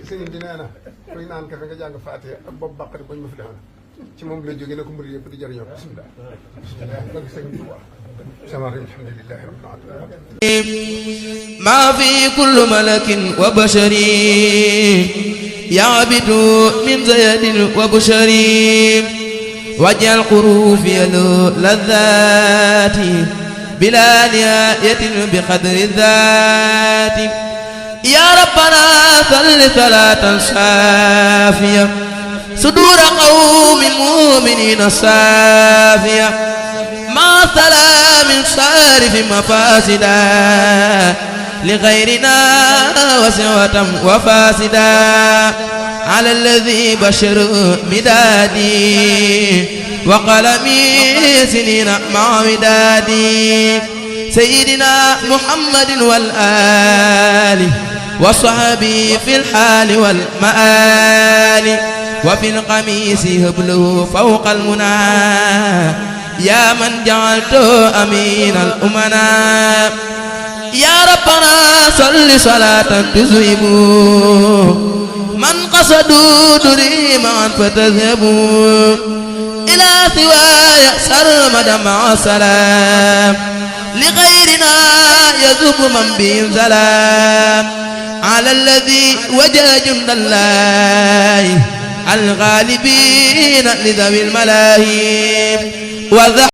sëriñ bi nee na kuy naan kafe nga jàng Faatiha ak bopp bàqari bañ ma fi defoon ci moom la jógee na ko murid yëpp di jëriñoo bismillah bëgg sëriñ bi wax sama alhamdulillahi rabbil alamin ma fi kullu malakin wa basharin ya'bidu min zayadin wa busharin waj'al qurufi ladhati bila nihayatin bi qadri dhati ya rabbana salli salatan shafiya sudura qawmin mu'minina safiya ma salamin sarifin mafasida li ghayrina wasi'atan wa fasida ala alladhi basharu midadi وقلمي سنين مع ودادي سيدنا محمد والآل وصحبه في الحال والمآل وفي القميص هبله فوق المنى يا من جعلت أمين الأمنا يا ربنا صل صلاة تذهب من قصدوا دريما فتذهبوا إلى سواي سرمد مع سلام لغيرنا يذوب من به سلام على الذي وجه جند الله الغالبين لذوي الملاهي